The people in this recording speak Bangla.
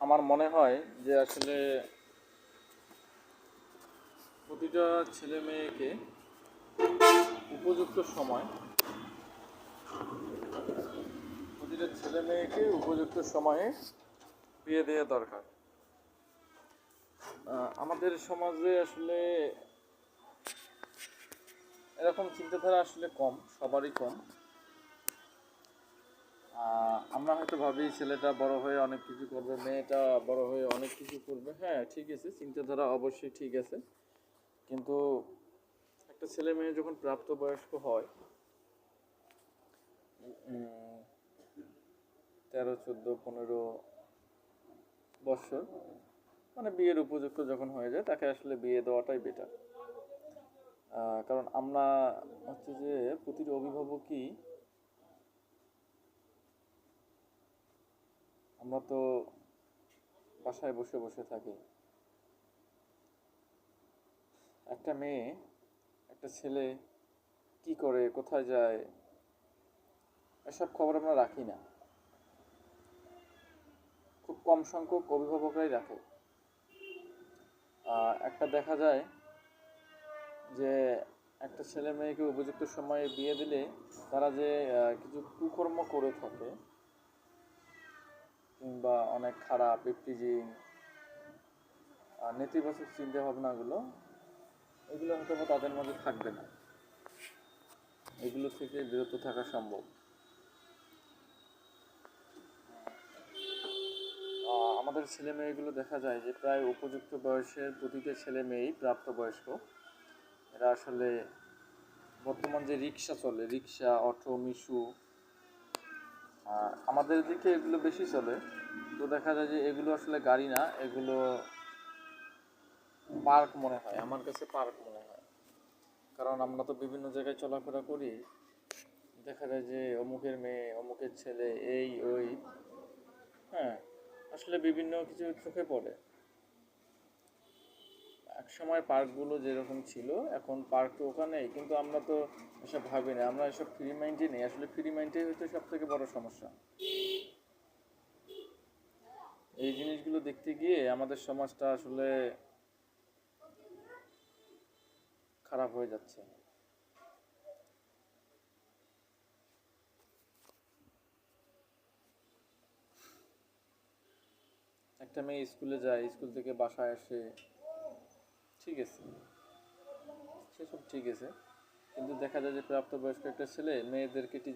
আমার মনে হয় যে আসলে প্রতিটা ছেলে মেয়েকে উপযুক্ত সময় উপযুক্ত সময়ে বিয়ে দেওয়া দরকার। আমাদের সমাজে আসলে এরকম চিন্তাধারা আসলে কম, সবারই কম। আমরা হয়তো ভাবি ছেলেটা বড় হয়ে অনেক কিছু করবে, মেয়েটা বড় হয়ে অনেক কিছু করবে। হ্যাঁ, ঠিক আছে, চিন্তাধারা অবশ্যই ঠিক আছে, কিন্তু একটা ছেলে মেয়ে যখন প্রাপ্তবয়স্ক হয়, 13, 14, 15 বছর, মানে বিয়ের উপযুক্ত যখন হয়ে যায়, তাকে আসলে বিয়ে দেওয়াটাই বেটার। কারণ আমরা হচ্ছে যে প্রতিটি অভিভাবকই, আমরা তো বাসায় বসে বসে থাকি। একটা মেয়ে, একটা ছেলে কি করে, কোথায় যায়, এসব খবর আমরা রাখি না। খুব কম সংখ্যক অভিভাবকরাই রাখে। একটা দেখা যায় যে একটা ছেলে মেয়েকে উপযুক্ত সময়ে বিয়ে দিলে তারা যে কিছু কুকর্ম করে থাকে, কিংবা অনেক খারাপ ইফটিজিং, নেতিবাচক চিন্তা ভাবনাগুলো, এগুলো হয়তো তাদের মধ্যে থাকবে না। এগুলো থেকে বিরত থাকা সম্ভব। আমাদের ছেলে মেয়েগুলো দেখা যায় যে প্রায় উপযুক্ত বয়সের প্রতিটা ছেলে মেয়েই প্রাপ্তবয়স্ক। এরা আসলে বর্তমান যে রিক্সা চলে, রিক্সা, অটো, মিশু, আমাদের দিকে এগুলো বেশি চলে। তো দেখা যায় যে এগুলো আসলে গাড়ি না, এগুলো পার্ক মনে হয়, আমার কাছে পার্ক মনে হয়। কারণ আমরা তো বিভিন্ন জায়গায় চলাফেরা করি, দেখা যায় যে অমুকের মেয়ে, অমুকের ছেলে, এই ওই, হ্যাঁ, আসলে বিভিন্ন কিছু চোখে পড়ে। এক সময় পার্কগুলো যেরকম ছিল, এখন পার্ক তো ওখানে নেই, কিন্তু আমরা তো এসব ভাবি না, আমরা এসব ফ্রি মাইন্ডে নেই। আসলে ফ্রি মাইন্ডে হচ্ছে সব থেকে বড় সমস্যা। এই জিনিসগুলো দেখতে গিয়ে আমাদের সমাজটা আসলে খারাপ হয়ে যাচ্ছে। একটা মেয়ে স্কুলে যায়, স্কুল থেকে বাসায় আসে, ঠিক আছে, সেসব ঠিক আছে, কিন্তু দেখা যায় যে প্রাপ্তবয়স্ক একটা ছেলে মেয়েদেরকে